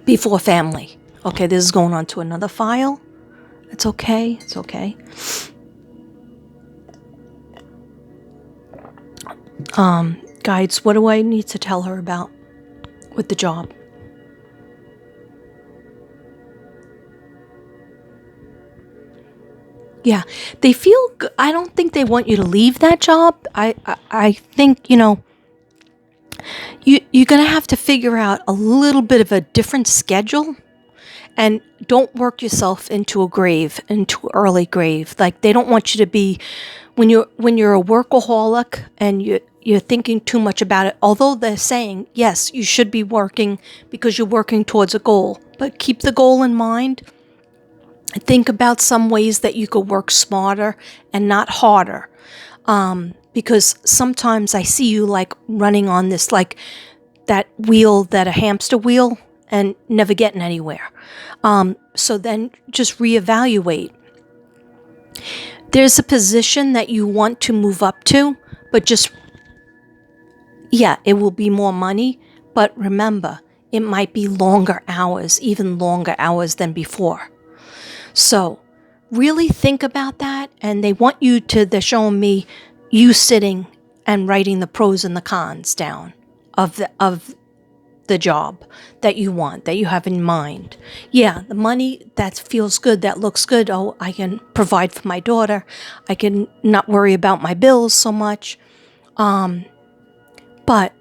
before family. Okay, this is going on to another file. It's okay. It's okay. Guides, what do I need to tell her about with the job? Yeah, they feel I don't think they want you to leave that job. I think, you're going to have to figure out a little bit of a different schedule, and don't work yourself into early grave. Like, they don't want you to be, when you're a workaholic and you're thinking too much about it, although they're saying, yes, you should be working because you're working towards a goal, but keep the goal in mind. Think about some ways that you could work smarter and not harder. Because sometimes I see you like running on this, like that wheel, that a hamster wheel, and never getting anywhere. So then just reevaluate. There's a position that you want to move up to, but it will be more money. But remember, it might be longer hours, even longer hours than before. So really think about that. And they want you to, they're showing me you sitting and writing the pros and the cons down of the job that you want, that you have in mind. Yeah, the money, that feels good, that looks good. Oh, I can provide for my daughter. I can not worry about my bills so much. But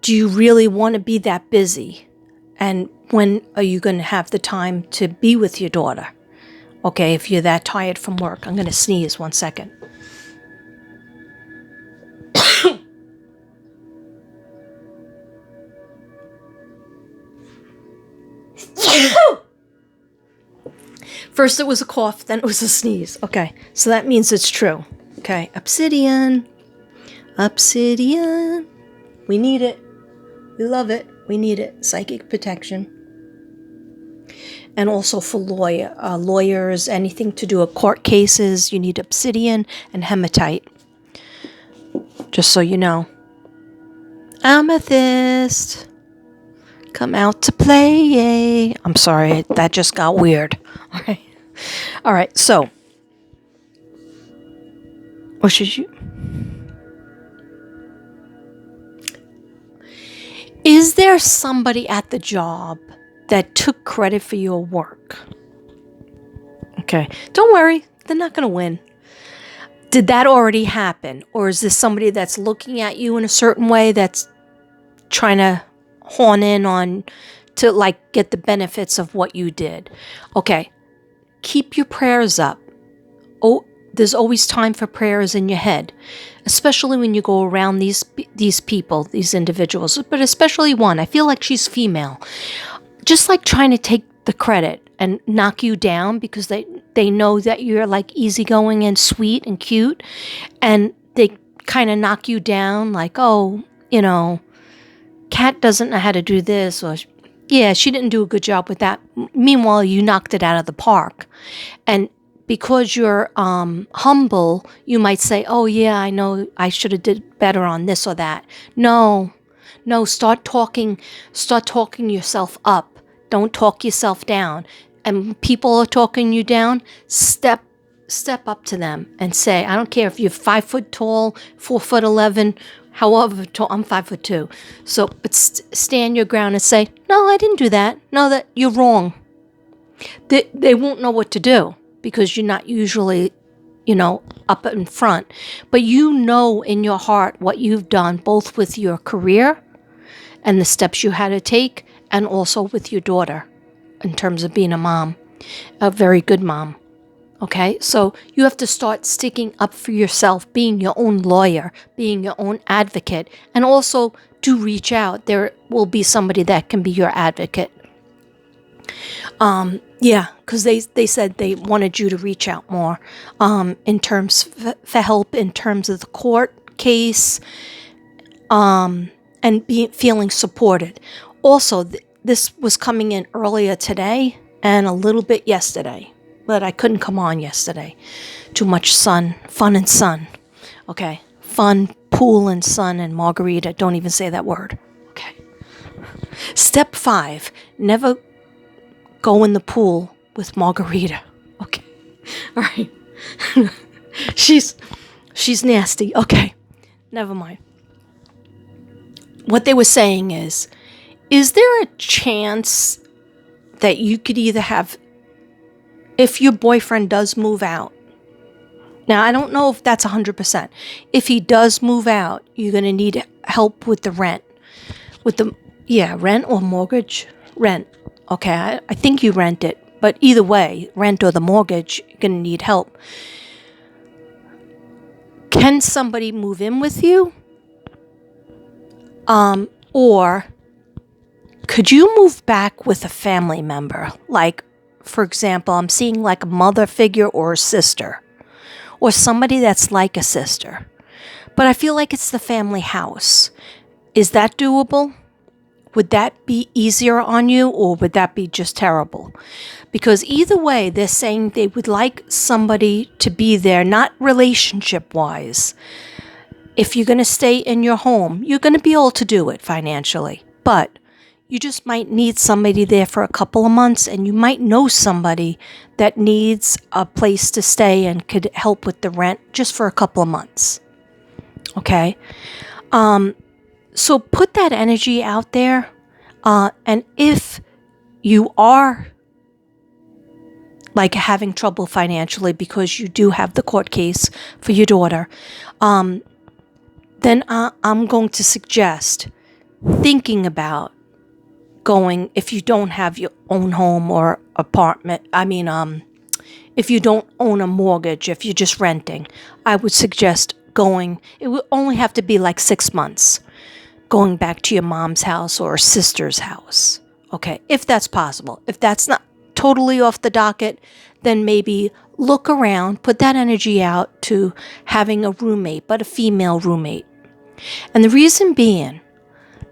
do you really want to be that busy? And when are you going to have the time to be with your daughter? Okay, if you're that tired from work. I'm going to sneeze 1 second. First it was a cough, then it was a sneeze. Okay, so that means it's true. Okay, obsidian. We need it. We love it. We need it. Psychic protection. And also for lawyers, anything to do with court cases, you need obsidian and hematite. Just so you know. Amethyst. Come out to play, yay. I'm sorry, that just got weird. All right, so. What should you? Is there somebody at the job that took credit for your work? Okay, don't worry, they're not going to win. Did that already happen? Or is this somebody that's looking at you in a certain way that's trying to hone in on to like get the benefits of what you did? Okay, keep your prayers up. Oh, there's always time for prayers in your head, especially when you go around these people, these individuals, but especially one. I feel like she's female. Just like trying to take the credit and knock you down because they know that you're like easygoing and sweet and cute, and they kind of knock you down like, oh, Kat doesn't know how to do this, or yeah, she didn't do a good job with that. Meanwhile, you knocked it out of the park. And because you're humble, you might say, oh yeah, I know I should have did better on this or that. No, start talking yourself up. Don't talk yourself down. And people are talking you down, step up to them and say, I don't care if you're 5 foot tall, 4'11", however tall. I'm 5'2". So, but stand your ground and say, no, I didn't do that. No, that you're wrong. They won't know what to do because you're not usually, up in front. But in your heart what you've done, both with your career and the steps you had to take, and also with your daughter in terms of being a mom, a very good mom. Okay, so you have to start sticking up for yourself, being your own lawyer, being your own advocate, and also do reach out. There will be somebody that can be your advocate. Because they said they wanted you to reach out more in terms for help in terms of the court case, and feeling supported. Also, this was coming in earlier today and a little bit yesterday. But I couldn't come on yesterday. Too much fun and sun. Okay. Fun, pool and sun and margarita. Don't even say that word. Okay. Step 5, never go in the pool with Margarita. Okay. All right. She's nasty. Okay. Never mind. What they were saying is there a chance that you could either have, if your boyfriend does move out? Now, I don't know if that's 100%. If he does move out, you're going to need help with the rent. Rent or mortgage? Rent. Okay, I think you rent it. But either way, rent or the mortgage, you're going to need help. Can somebody move in with you? Or could you move back with a family member? Like, for example, I'm seeing like a mother figure or a sister. Or somebody that's like a sister. But I feel like it's the family house. Is that doable? Would that be easier on you, or would that be just terrible? Because either way, they're saying they would like somebody to be there, not relationship-wise. If you're going to stay in your home, you're going to be able to do it financially. But you just might need somebody there for a couple of months, and you might know somebody that needs a place to stay and could help with the rent just for a couple of months. Okay? So put that energy out there. And if you are like having trouble financially because you do have the court case for your daughter, then I'm going to suggest thinking about going, if you don't have your own home or apartment, if you don't own a mortgage, if you're just renting, I would suggest going, it would only have to be like 6 months, going back to your mom's house or sister's house. Okay, if that's possible. If that's not totally off the docket, then maybe look around, put that energy out to having a roommate, but a female roommate. And the reason being,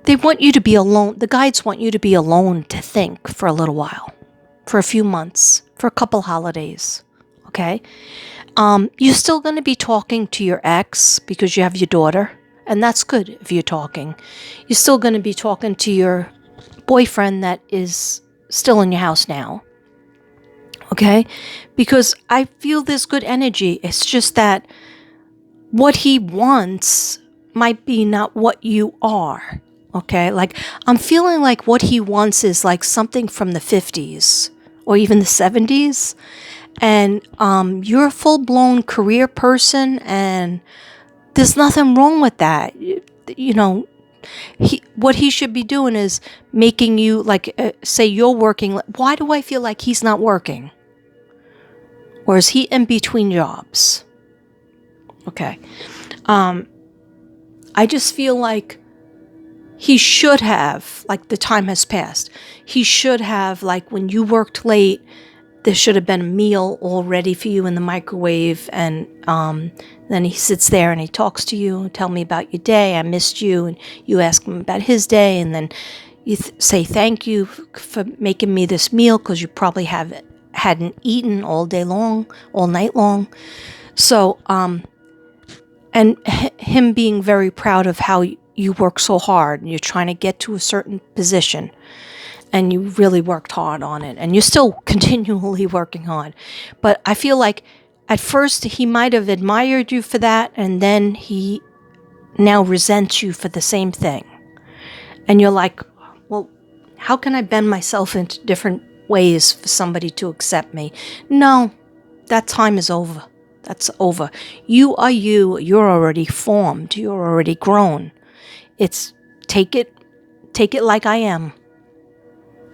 they want you to be alone. The guides want you to be alone to think for a little while, for a few months, for a couple holidays. Okay? You're still going to be talking to your ex because you have your daughter, and that's good if you're talking. You're still going to be talking to your boyfriend that is still in your house now. Okay? Because I feel there's good energy. It's just that what he wants might be not what you are. Okay? Like, I'm feeling like what he wants is like something from the 50s or even the 70s. And you're a full-blown career person, and there's nothing wrong with that. You know, what he should be doing is making you, like, say you're working. Why do I feel like he's not working? Or is he in between jobs? Okay. I just feel like he should have, like, the time has passed. He should have, like, when you worked late, there should have been a meal all ready for you in the microwave, and then he sits there and he talks to you, tell me about your day, I missed you, and you ask him about his day, and then you say thank you for making me this meal because you probably hadn't eaten all day long, all night long. So, and him being very proud of how you work so hard, and you're trying to get to a certain position. And you really worked hard on it. And you're still continually working hard. But I feel like at first he might have admired you for that. And then he now resents you for the same thing. And you're like, well, how can I bend myself into different ways for somebody to accept me? No, that time is over. That's over. You are you. You're already formed. You're already grown. It's take it like I am.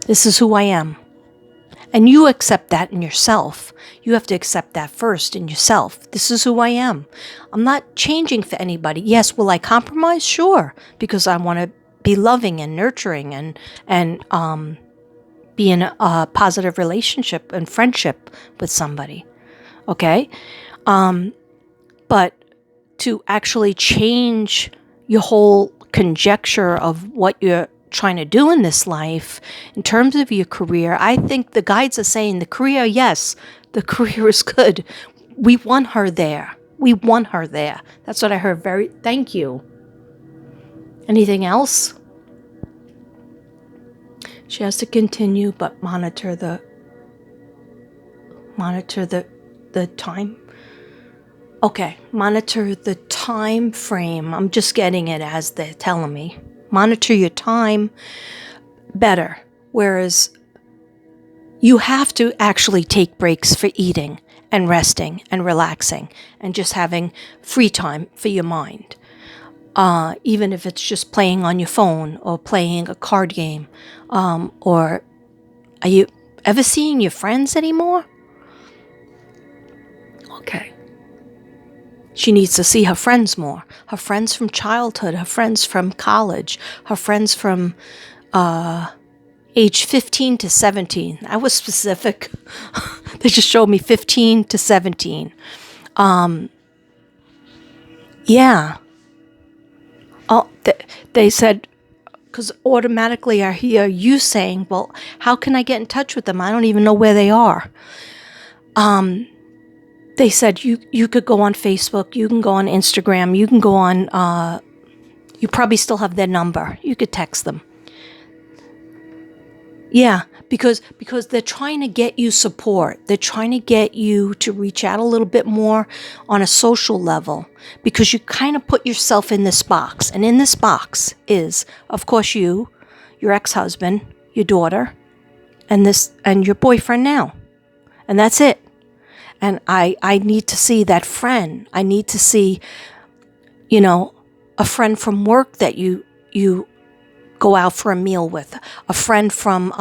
This is who I am. And you accept that in yourself. You have to accept that first in yourself. This is who I am. I'm not changing for anybody. Yes, will I compromise? Sure. Because I want to be loving and nurturing and be in a positive relationship and friendship with somebody. Okay? But to actually change your whole conjecture of what you're trying to do in this life, in terms of your career, I think the guides are saying the career, yes, the career is good. We want her there. We want her there. That's what I heard. Thank you. Anything else? She has to continue, but monitor the time. Okay, monitor the time frame. I'm just getting it as they're telling me. Monitor your time better. Whereas you have to actually take breaks for eating and resting and relaxing and just having free time for your mind. Even if it's just playing on your phone or playing a card game. Or are you ever seeing your friends anymore? Okay. She needs to see her friends more. Her friends from childhood, her friends from college, her friends from age 15 to 17. I was specific. They just showed me 15 to 17. Yeah. Oh, they said, because automatically I hear you saying, well, how can I get in touch with them? I don't even know where they are. They said you could go on Facebook, you can go on Instagram, you can go on, you probably still have their number. You could text them. Yeah, because they're trying to get you support. They're trying to get you to reach out a little bit more on a social level, because you kind of put yourself in this box. And in this box is, of course, you, your ex-husband, your daughter, and your boyfriend now. And that's it. And I need to see that friend. I need to see, a friend from work that you go out for a meal with, a friend from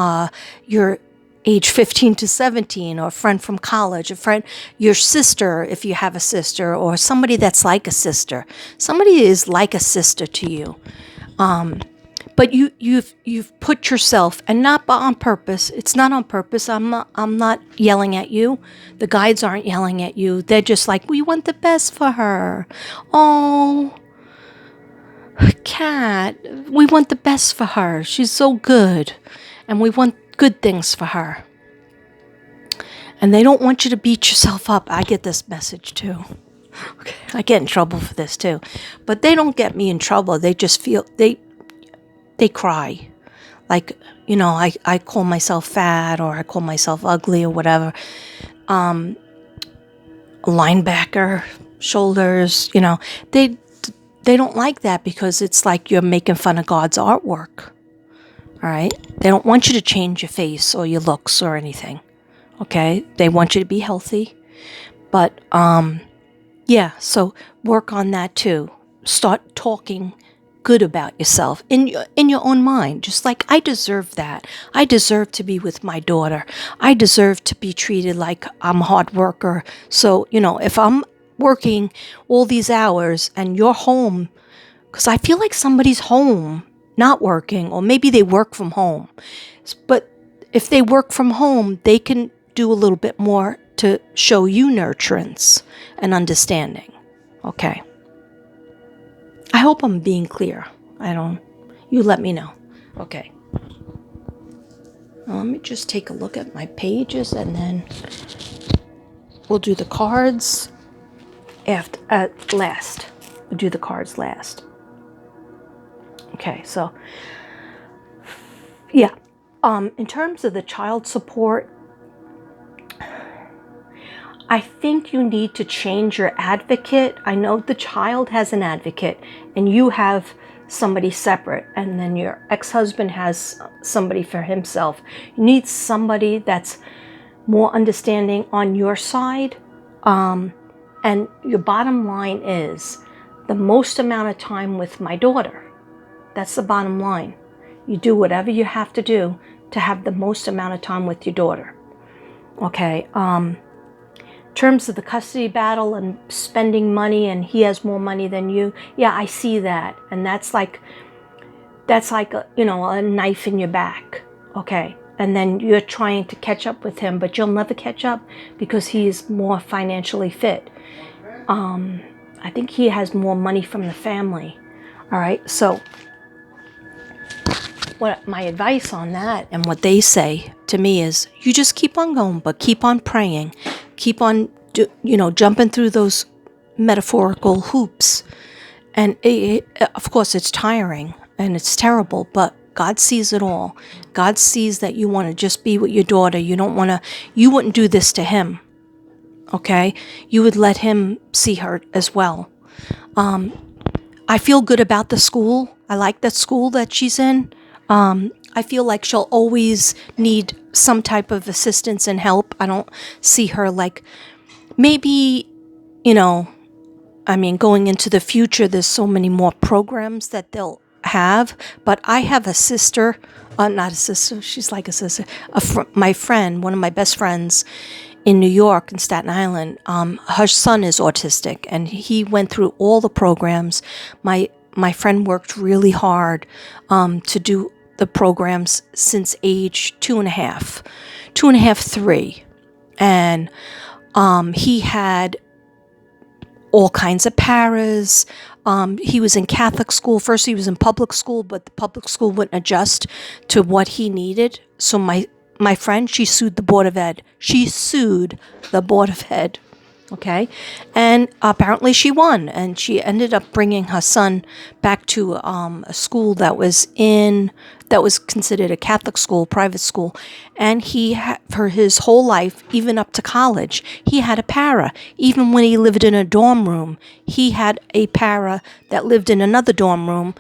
your age 15 to 17, or a friend from college, a friend, your sister, if you have a sister, or somebody that's like a sister. Somebody is like a sister to you. But you've put yourself, and not on purpose. It's not on purpose. I'm not yelling at you. The guides aren't yelling at you. They're just like, we want the best for her. Oh, Kat, we want the best for her. She's so good, and we want good things for her. And they don't want you to beat yourself up. I get this message too. Okay, I get in trouble for this too, but they don't get me in trouble. They just feel they cry, like, I call myself fat, or I call myself ugly, or whatever. Linebacker, shoulders, they don't like that, because it's like you're making fun of God's artwork. All right? They don't want you to change your face or your looks or anything. Okay? They want you to be healthy. But, yeah, so work on that too. Start talking good about yourself in your own mind. Just like, I deserve that. I deserve to be with my daughter. I deserve to be treated like I'm a hard worker. So, if I'm working all these hours and you're home, because I feel like somebody's home not working, or maybe they work from home. But if they work from home, they can do a little bit more to show you nurturance and understanding. Okay. I hope I'm being clear. You let me know. Okay. Let me just take a look at my pages, and then we'll do the cards last. We'll do the cards last. Okay, so yeah. In terms of the child support, I think you need to change your advocate. I know the child has an advocate, and you have somebody separate, and then your ex-husband has somebody for himself. You need somebody that's more understanding on your side. And your bottom line is the most amount of time with my daughter. That's the bottom line. You do whatever you have to do to have the most amount of time with your daughter. Okay. In terms of the custody battle and spending money, and he has more money than you, yeah, I see that. And that's like a knife in your back. Okay. And then you're trying to catch up with him, but you'll never catch up, because he's more financially fit. I think he has more money from the family. All right. So what my advice on that, and what they say to me, is you just keep on going, but keep on praying. Keep on, jumping through those metaphorical hoops. And of course, it's tiring and it's terrible, but God sees it all. God sees that you want to just be with your daughter. You wouldn't do this to him. Okay? You would let him see her as well. I feel good about the school. I like the school that she's in. I feel like she'll always need some type of assistance and help. I don't see her like, maybe, going into the future, there's so many more programs that they'll have. But I have a sister, not a sister, she's like a sister, my friend, one of my best friends in New York, in Staten Island. Her son is autistic, and he went through all the programs. My friend worked really hard to do the programs since age 2.5, 3. And he had all kinds of paras. He was in Catholic school. First he was in public school, but the public school wouldn't adjust to what he needed. So my friend, she sued the Board of Ed. Okay? And apparently she won, and she ended up bringing her son back to a school that was considered a Catholic school, private school. And for his whole life, even up to college, he had a para. Even when he lived in a dorm room, he had a para that lived in another dorm room,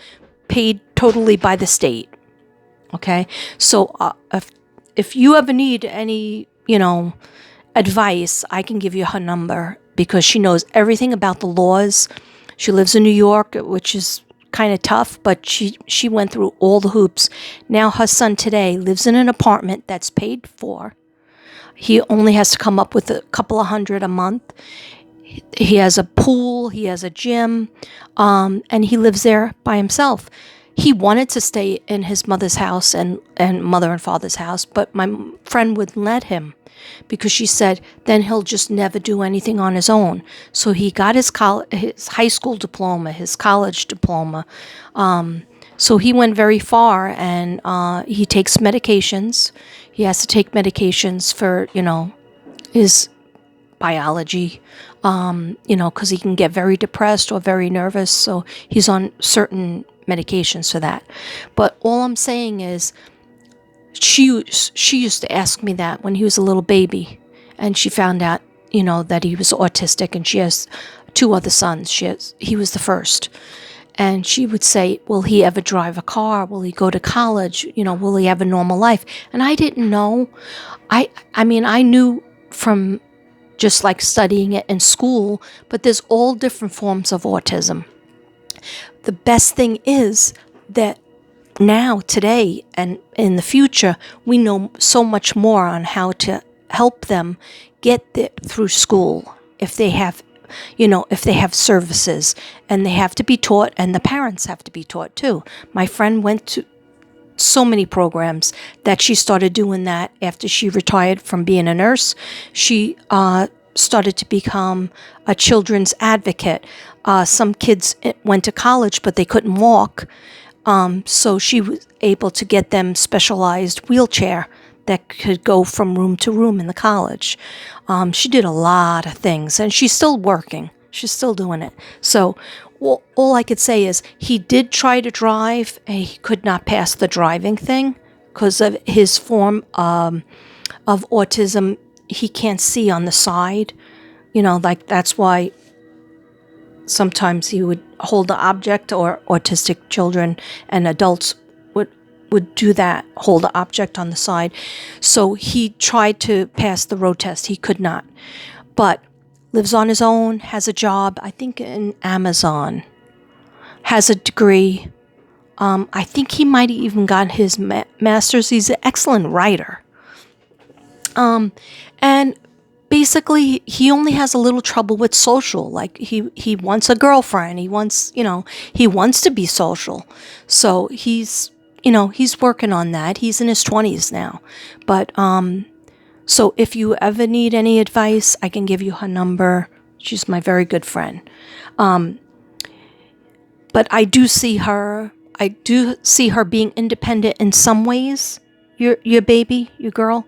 paid totally by the state. Okay? So if you ever need any, advice, I can give you her number, because she knows everything about the laws. She lives in New York, which is kind of tough, but she went through all the hoops. Now her son today lives in an apartment that's paid for. He only has to come up with a couple of $100 a month. He has a pool, he has a gym, and he lives there by himself. He wanted to stay in his mother's house and mother and father's house, but my friend wouldn't let him, because she said then he'll just never do anything on his own. So he got his high school diploma, his college diploma. So he went very far, and he takes medications. He has to take medications for, his biology, because he can get very depressed or very nervous. So he's on certain medications for that. But all I'm saying is, she used to ask me that when he was a little baby, and she found out, that he was autistic, and she has 2 other sons. He was the first. And she would say, will he ever drive a car? Will he go to college? Will he have a normal life? And I didn't know. I knew from just like studying it in school, but there's all different forms of autism. The best thing is that now, today, and in the future, we know so much more on how to help them get through school. If they have, services, and they have to be taught, and the parents have to be taught too. My friend went to so many programs that she started doing that after she retired from being a nurse. She started to become a children's advocate. Some kids went to college, but they couldn't walk. So she was able to get them specialized wheelchair that could go from room to room in the college. She did a lot of things, and she's still working. She's still doing it. So all I could say is he did try to drive, and he could not pass the driving thing because of his form of autism. He can't see on the side. That's why sometimes he would hold the object, or autistic children and adults would do that, hold the object on the side. So he tried to pass the road test. He could not. But lives on his own, has a job, I think in Amazon, has a degree. I think he might have even got his master's. He's an excellent writer. And basically, he only has a little trouble with social. Like he wants a girlfriend. He wants to be social. So he's working on that. He's in his 20s now. But so if you ever need any advice, I can give you her number. She's my very good friend. But I do see her being independent in some ways. Your baby, your girl.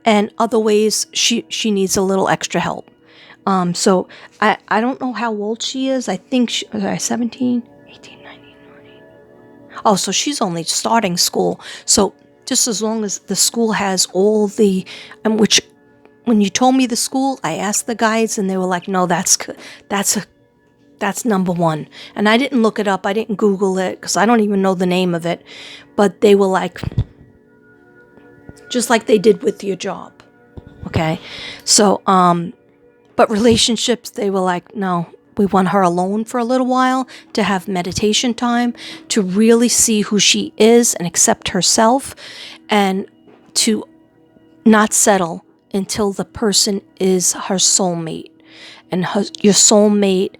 And other ways, she needs a little extra help. So I don't know how old she is. I think 17, 18, 19, 20. Oh, so she's only starting school. So just as long as the school has all the, and which, when you told me the school, I asked the guides and they were like, no, that's number one. And I didn't look it up. I didn't Google it because I don't even know the name of it. But they were like, just like they did with your job. Okay. So, but relationships, they were like, no, we want her alone for a little while to have meditation time, to really see who she is and accept herself, and to not settle until the person is her soulmate. And your soulmate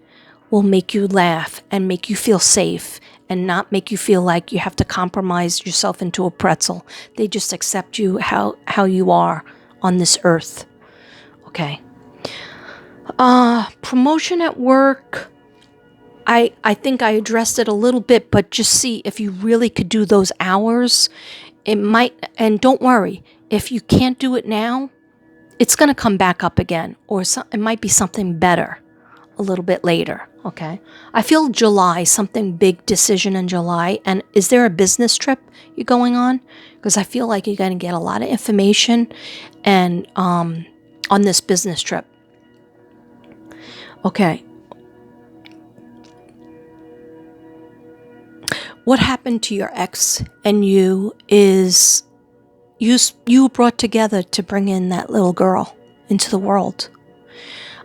will make you laugh and make you feel safe and not make you feel like you have to compromise yourself into a pretzel. They just accept you how you are on this earth. Okay. Promotion at work. I think I addressed it a little bit, but just see if you really could do those hours. It might, and don't worry, if you can't do it now, it's going to come back up again, or it might be something better a little bit later, okay? I feel July, something big decision in July. And is there a business trip you're going on? Because I feel like you're going to get a lot of information and on this business trip. Okay. What happened to your ex and you is you brought together to bring in that little girl into the world.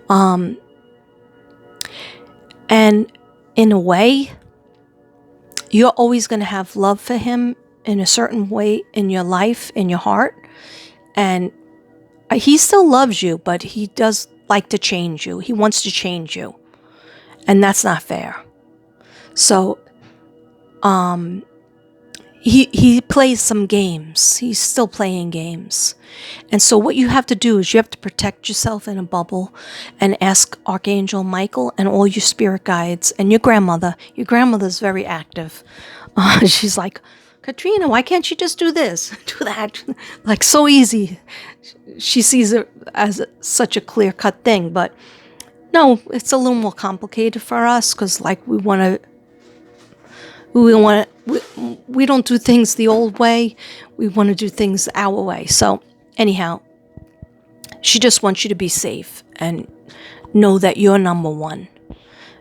And in a way, you're always going to have love for him in a certain way in your life, in your heart. And he still loves you, but he does like to change you. He wants to change you. And that's not fair. So, he plays some games. He's still playing games. And so what you have to do is you have to protect yourself in a bubble and ask Archangel Michael and all your spirit guides and your grandmother. Your grandmother's very active. She's like, Katrina, why can't you just do this, do that? Like, so easy. She sees it as such a clear-cut thing. But no, it's a little more complicated for us because, like, we don't do things the old way. We want to do things our way. So anyhow, she just wants you to be safe and know that you're number one,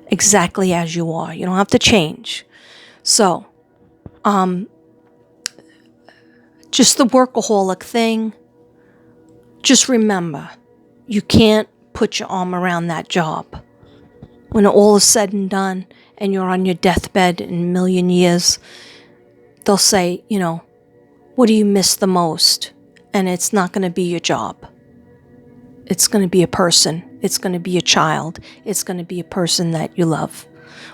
exactly as you are. You don't have to change. So, just the workaholic thing. Just remember, you can't put your arm around that job. When all is said and done and you're on your deathbed in a million years, they'll say, what do you miss the most? And it's not going to be your job. It's going to be a person. It's going to be a child. It's going to be a person that you love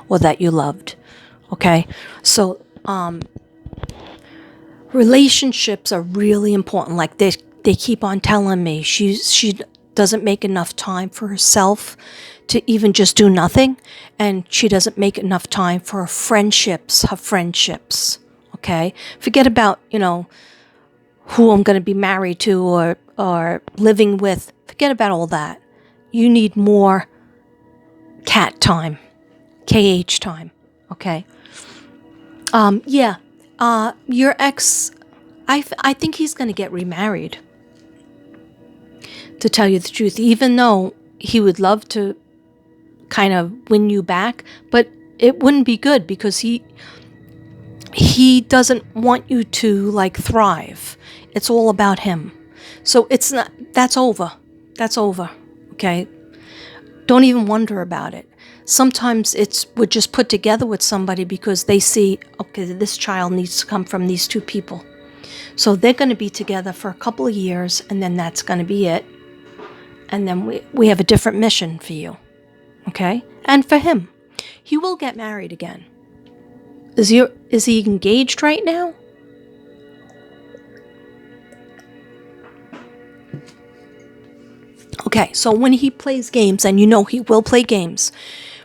or that you loved. Okay? So, relationships are really important. Like they keep on telling me she doesn't make enough time for herself to even just do nothing, and she doesn't make enough time for her friendships. Okay, forget about who I'm going to be married to or living with. Forget about all that. You need more cat time, KH time. Okay. Your ex, I think he's going to get remarried. To tell you the truth, even though he would love to kind of win you back, but it wouldn't be good because he doesn't want you to thrive. It's all about him. So it's not, that's over. That's over. Okay. Don't even wonder about it. Sometimes we're just put together with somebody because they see, okay, this child needs to come from these two people. So they're going to be together for a couple of years and then that's going to be it. And then we have a different mission for you. Okay? And for him. He will get married again. Is he engaged right now? Okay, so when he plays games, and he will play games,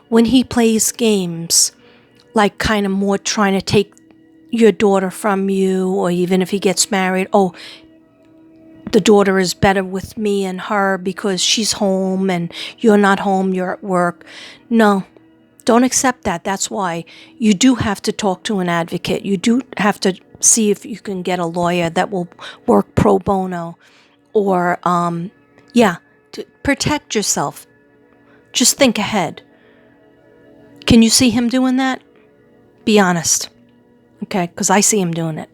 when he plays games, like kind of more trying to take your daughter from you, or even if he gets married, the daughter is better with me and her because she's home and you're not home, you're at work. No, Don't accept that. That's why you do have to talk to an advocate. You do have to see if you can get a lawyer that will work pro bono, or to protect yourself. Just think ahead. Can you see him doing that? Be honest. Okay, because I see him doing it.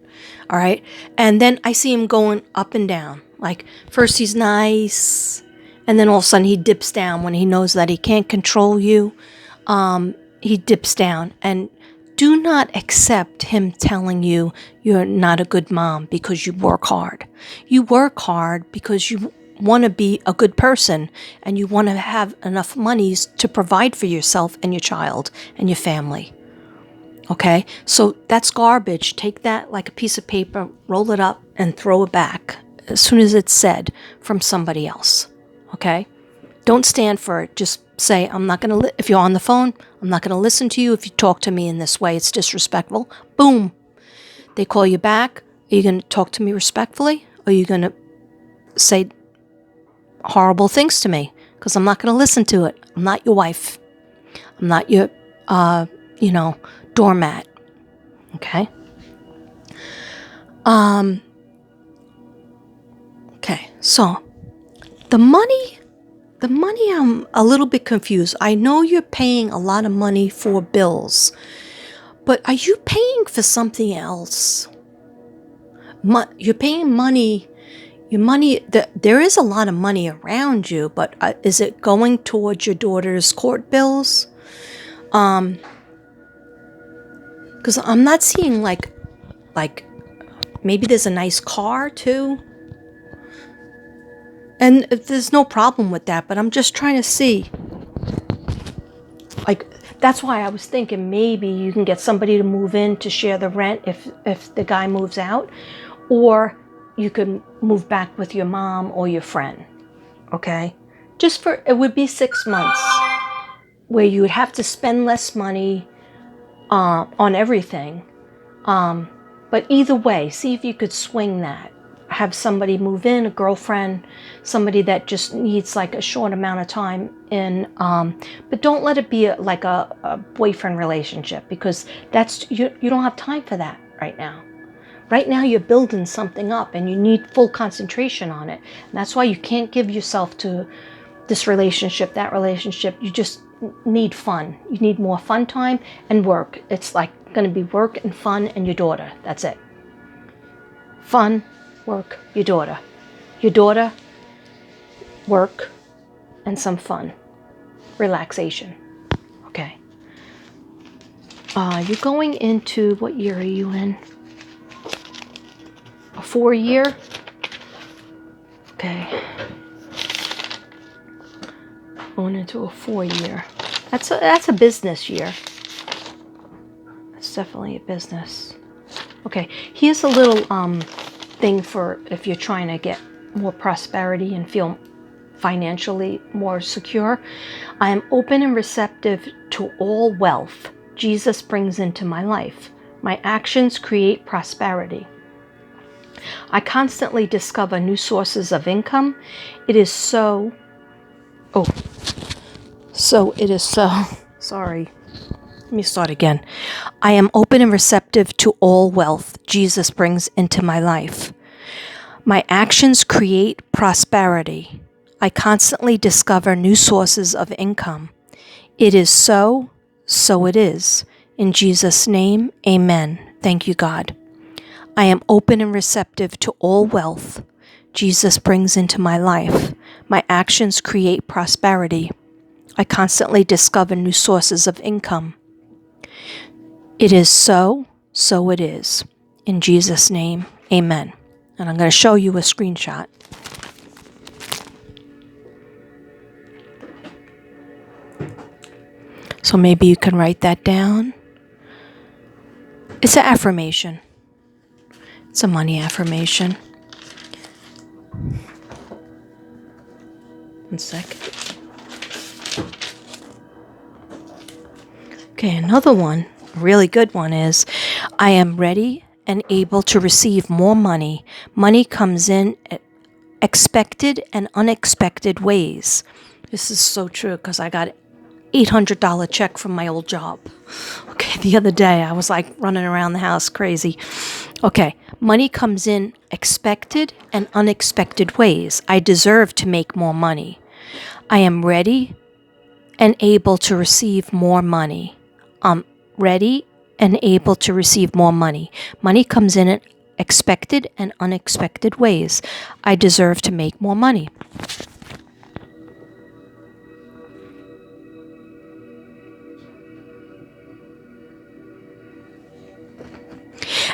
All right. And then I see him going up and down. Like, first he's nice, and then all of a sudden he dips down when he knows that he can't control you. He dips down. And do not accept him telling you you're not a good mom because you work hard. You work hard because you want to be a good person, and you want to have enough monies to provide for yourself and your child and your family. Okay? So that's garbage. Take that like a piece of paper, roll it up, and throw it back as soon as it's said from somebody else. Okay? Don't stand for it. Just say, I'm not going to, if you're on the phone, I'm not going to listen to you if you talk to me in this way. It's disrespectful. Boom. They call you back. Are you going to talk to me respectfully? Or are you going to say horrible things to me? Because I'm not going to listen to it. I'm not your wife. I'm not your, doormat. Okay? Okay, so the money, I'm a little bit confused. I know you're paying a lot of money for bills, but are you paying for something else? You're paying money, there is a lot of money around you, but is it going towards your daughter's court bills? Because I'm not seeing like maybe there's a nice car too. And there's no problem with that, but I'm just trying to see. Like, that's why I was thinking maybe you can get somebody to move in to share the rent if the guy moves out. Or you could move back with your mom or your friend. Okay? It would be 6 months where you would have to spend less money on everything. But either way, see if you could swing that. Have somebody move in, a girlfriend, somebody that just needs like a short amount of time in, but don't let it be like a boyfriend relationship, because you don't have time for that right now. Right now you're building something up and you need full concentration on it. And that's why you can't give yourself to this relationship, that relationship. You just need fun. You need more fun time and work. It's like going to be work and fun and your daughter. That's it. Fun, work, your daughter. Your daughter, work, and some fun. Relaxation. Okay. You're going into, what year are you in? A 4-year? Okay. Going into a 4-year. That's a business year. That's definitely a business. Okay. Here's a little thing for if you're trying to get more prosperity and feel financially more secure. I am open and receptive to all wealth Jesus brings into my life. My actions create prosperity. I constantly discover new sources of income. It is so. Sorry. Let me start again. I am open and receptive to all wealth Jesus brings into my life. My actions create prosperity. I constantly discover new sources of income. It is so it is. In Jesus' name, amen. Thank you, God. I am open and receptive to all wealth Jesus brings into my life. My actions create prosperity. I constantly discover new sources of income. It is so it is. In Jesus' name, amen. And I'm going to show you a screenshot. So maybe you can write that down. It's an affirmation. It's a money affirmation. One second. Okay, another one, a really good one is, I am ready and able to receive more money. Money comes in expected and unexpected ways. This is so true because I got $800 check from my old job. Okay, the other day I was like running around the house crazy. Okay, money comes in expected and unexpected ways. I deserve to make more money. I am ready and able to receive more money. I'm ready and able to receive more money. Money comes in expected and unexpected ways. I deserve to make more money.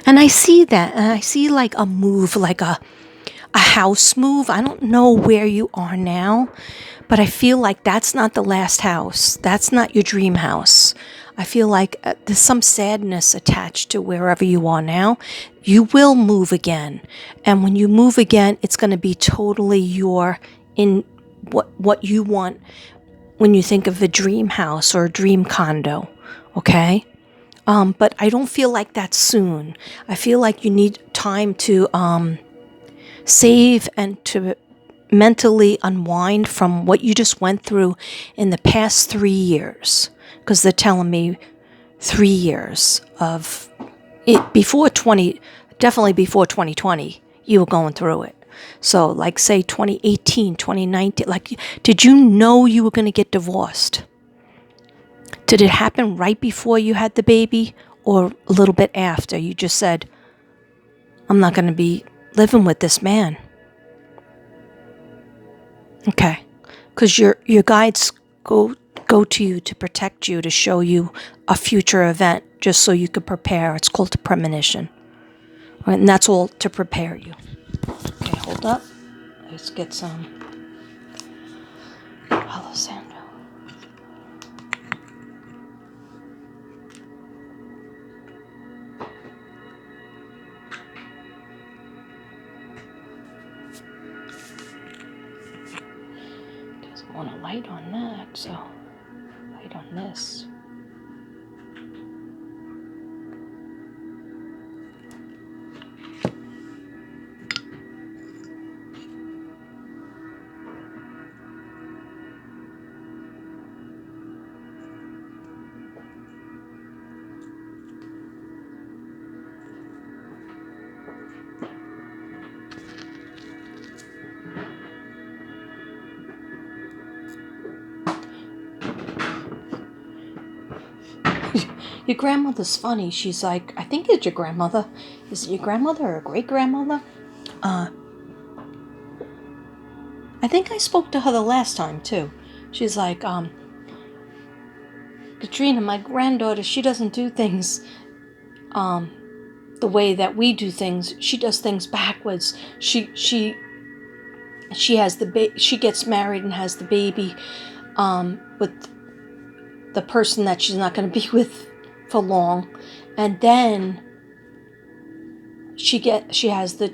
And I see that, and I see like a move, like a house move. I don't know where you are now, but I feel like that's not the last house. That's not your dream house. I feel like there's some sadness attached to wherever you are now. You will move again. And when you move again, it's going to be totally in what you want when you think of a dream house or a dream condo. Okay? But I don't feel like that's soon. I feel like you need time to save and to mentally unwind from what you just went through in the past 3 years. Because they're telling me 3 years of it definitely before 2020, you were going through it. So like say 2018, 2019, like did you know you were going to get divorced? Did it happen right before you had the baby or a little bit after? You just said, I'm not going to be living with this man. Okay. Because your guides go to you to protect you, to show you a future event, just so you could prepare. It's called a premonition. And that's all to prepare you. Okay, hold up. Let's get some Palo Santo. Doesn't want to light on that, so light on this. Your grandmother's funny. She's like, I think it's your grandmother. Is it your grandmother or great-grandmother? I think I spoke to her the last time, too. She's like, Katrina, my granddaughter, she doesn't do things the way that we do things. She does things backwards. She has she gets married and has the baby with the person that she's not going to be with for long, and then she has the